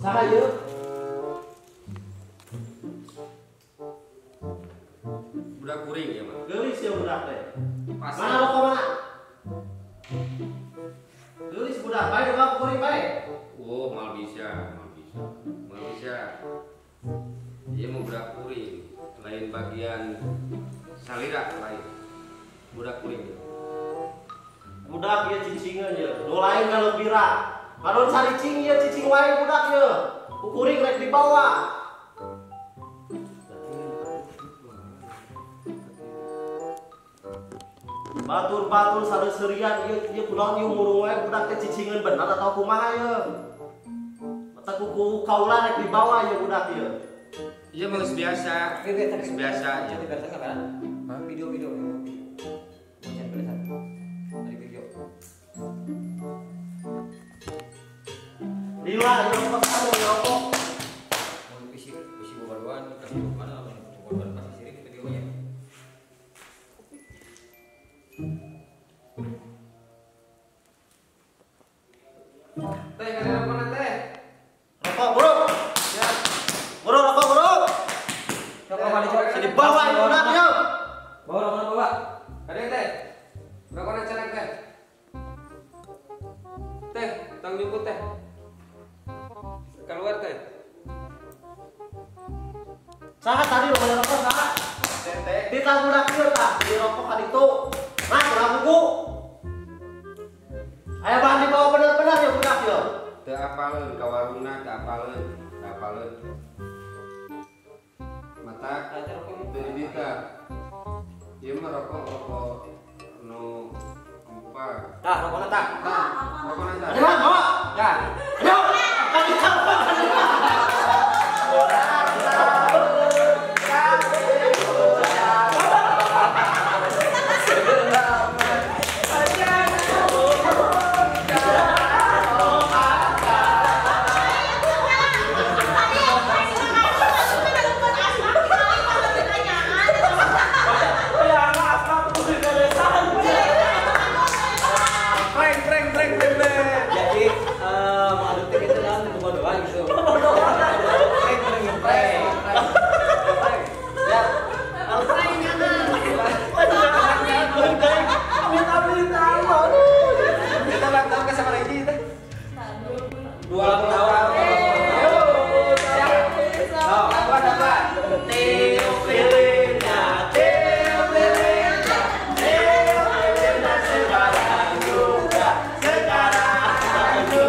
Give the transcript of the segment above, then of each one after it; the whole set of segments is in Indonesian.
Sahayu budak kuring ya mah. geulis ya budak teh. Pasti. Mana lo mana? Geulis budak bae bae kuring bae. Oh, mal bisa, mal bisa. Mal bisa. Dia mau budak kuring, lain bagian salira lain. Budak kuring. Budak ieu cicingeun ye. Nu lain kalau bira. Padahal saricing ieu cicing wae budak ye. Kuring rek dibawa. Batur-batur sareuseurean ieu kunaon ieu murung wae budak teh cicingeun bener atau kumaha ye? Mata kuku kaula rek dibawa ye budak ye. Iya mah geus biasa. Geus biasa ya. Biasa kan? Video-video. Jangan belasan. Dari video. Lila yo pesan yo kok. Mau visi baruan kasih mana baruan kasih sirik videonya. Teh kalian apa nanti? Rokok, Bro. Ya. Bro, rokok, Bro. Rokok mana coba? Jadi bawa ini budak yo. Bawa rokok bawa. Kalian teh. Rokok mana cara teh? Teh, tang jemput teh. Keluar teh. Saha tadi lo bayar rokok saha? Teh. Di tas budak ieu tah, di rokok ka ditu. Nah, kurang buku. Aya bahan dibawa bener-bener ya budak yo. Teu apaleun ka warungna, teu apaleun. Mata teu dibita. Ieu mah rokok nu empar. Tah, rokokna tah. Tah, rokok nanti. Ayo, bawa. Tah. Ayo. Tadi kapan? Jadi mengadopsi itu kan cuma doang gitu. Ya, kita ulang tahun ke sama Reji itu. 20 tahun. Oh, apa? Tiup lilinnya, tiup lilinnya, tiup lilinnya sekarang juga, sekarang juga, sekarang juga.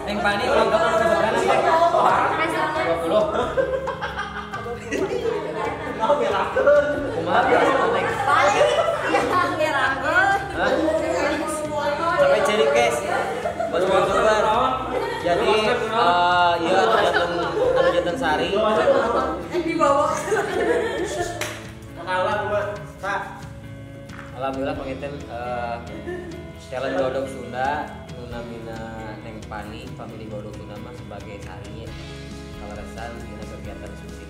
Yang panik ulang tahun keseberapa sih? 20. Mau ngelakeun. Kumaha biasa neng. Sampai jadi guys. Buat youtuber. Jadi iya anu jantan sari. Kalah mah. Kak. Alhamdulillah penginten challenge godok Sunda nunamina Neng Pani family godok Sunda mah sebagai sarinya kalau resan dina kegiatan suci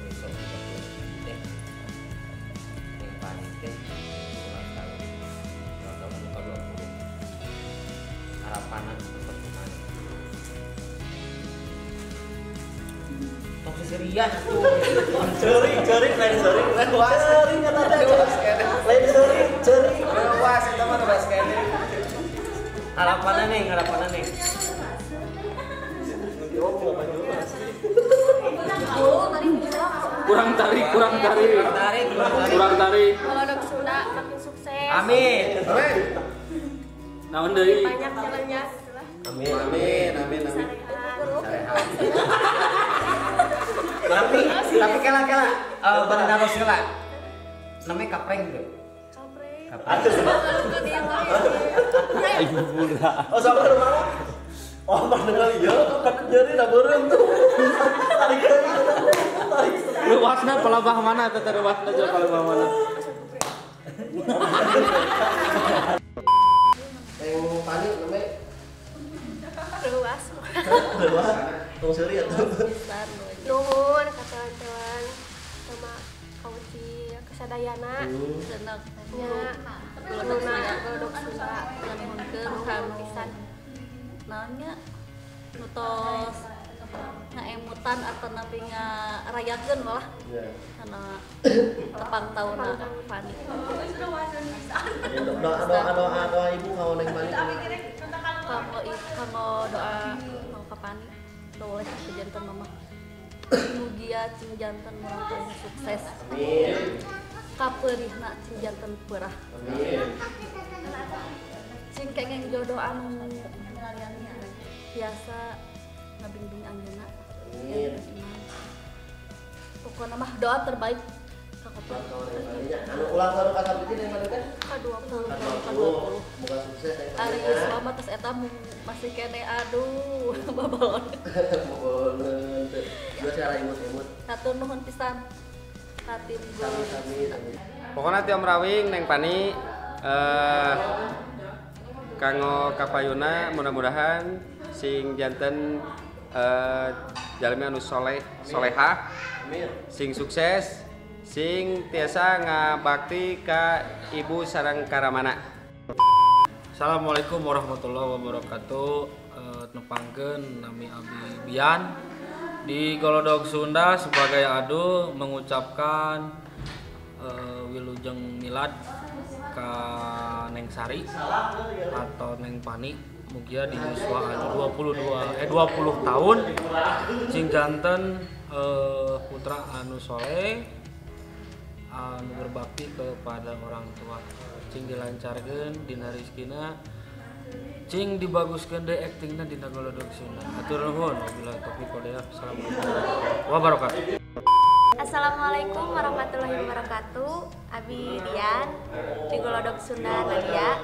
besok teh Neng Pani teh ulang tahun muka 20 harapanan seperti mana tong sisi serian tuh. Cering lain lewas. Cering kata ada. Lain cering. Lewas eta mah lewas kene. Harapanna nih. Kurang tarik. Golodog Sunda makin sukses. Amin. Naon deui? Banyak jalannya. Amin. Tapi kala benar harus kala. Namanya kapreng tuh. Ibu pula. Oh sama rumah. Oh pandengar ieu kan jadi da beureum tuh. Tarik. Luasna pelabah mana teh luasna jeung pelabah mana? Yang panik namanya Luas. tong seuri atuh. Nuhun ka teman-teman sama kauci kasadayana. Senang Nya golodog Sunda nyambungkeun kanu pisan. naonnya nutos ngaemutan atau napi ngarayakeun lah Ya. karena tepang tahunna Fani. Doa ibu kau neng panik. Kamu doa mau ka Fani doleh ke janten mama. Mugia cing janten moal sukses. Amin. Kapeurihna cing janten peurah. Amin. Cing kengeng jodoh anu biasa ngabimbing anjeunna. Amin. Pokoknya mah doa terbaik ka Kopi. Anu ulang tahun ka sabitin yang mana kan? Ka 20 Ka ka 20. 20. Semoga sukses ya. Ari selama tes eta masih kene aduh babalon. Mohon dua cara imut-imut. Hatur nuhun pisan. Hatim Amin. Pokoknya tiap rawing neng Pani kanggo kapayuna mudah-mudahan sing janten jalmi anu solehah Amin. sing sukses sing tiasa ngabakti ka ibu sareng karamana. Assalamualaikum warahmatullahi wabarakatuh. Nepangkeun nami Abi Bian di Golodog Sunda sebagai adu mengucapkan wilujeng milad ka Neng Sari atau Neng Pani mugia di yuswa anu 20 tahun cing janten putra anu soleh anu berbakti kepada orang tua cing dilancarkeun dina rizkina cing dibaguskeun deui aktingna dina Golodog Sunda. Hatur nuhun wabillahi taufiq wal hidayah. Assalamualaikum warahmatullahi wabarakatuh. Assalamualaikum warahmatullahi wabarakatuh. Abi Dian di Golodog Sunda Nadia.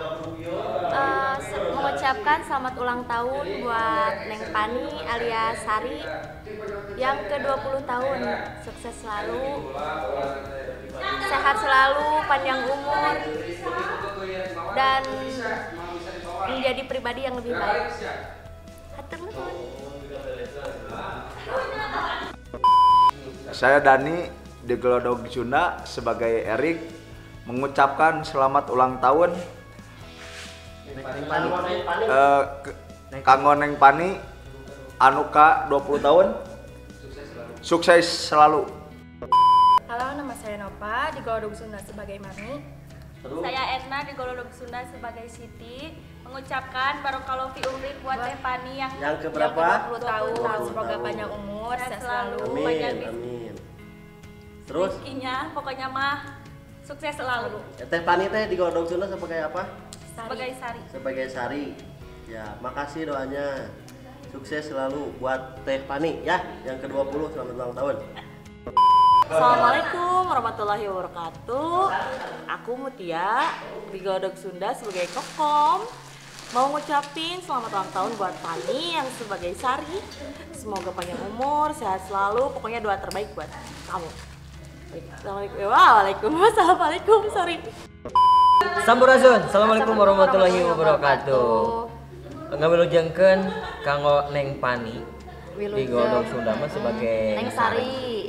Mengucapkan selamat ulang tahun buat Neng Pani alias Sari yang ke-20 tahun. Sukses selalu, sehat selalu, panjang umur, dan menjadi pribadi yang lebih baik. Hatur nuhun. Saya Dani di Golodog Sunda sebagai Erik mengucapkan selamat ulang tahun kanggo Neng Pani anu ka 20 tahun. Sukses selalu. Halo, nama saya Nova di Golodog Sunda sebagai Mami. Saya Edna di Golodog Sunda sebagai Siti. Mengucapkan barokallahu fi umri buat Teh Pani yang keberapa? 20 tahun. Semoga panjang umur, sehat selalu. Amin. Terus Rezekinya pokoknya mah sukses selalu. Teh Pani teh di Golodog Sunda sebagai apa? Sebagai Sari. Sebagai Sari. Ya, makasih doanya. Sukses selalu buat Teh Pani ya, yang ke-20 selamat ulang tahun. Assalamualaikum warahmatullahi wabarakatuh. Aku Mutia di Golodog Sunda sebagai Kokom. Mau ngucapin selamat ulang tahun buat Pani yang sebagai Sari. Semoga panjang umur, sehat selalu. Pokoknya doa terbaik buat kamu. Waalaikumsalam. Sorry. Sampurasun. Assalamualaikum warahmatullahi wabarakatuh. Ngawilujengkeun kanggo Neng Pani di Golodog Sunda mah sebagai Neng Sari.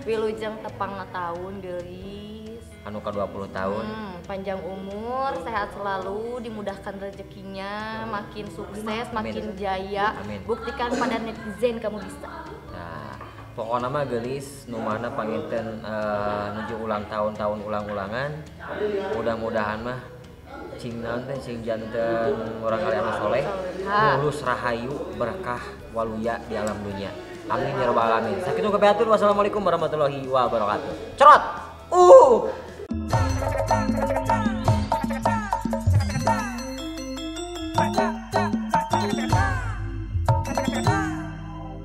Wilujeng tepang tahun geulis. anu ka 20 tahun. Panjang umur, sehat selalu, dimudahkan rezekinya, makin sukses, makin jaya. Amin. Buktikan pada netizen kamu bisa. Nah, pokoknya mah gelis nu mana panginten nuju ulang tahun ulang-ulangan. Mudah-mudahan mah cing naon teh cing janten urang kalian soleh mulus rahayu berkah waluya di alam dunia. Amin ya rabbal alamin. Sakitu kebeatur. Wassalamualaikum warahmatullahi wabarakatuh. Cerot.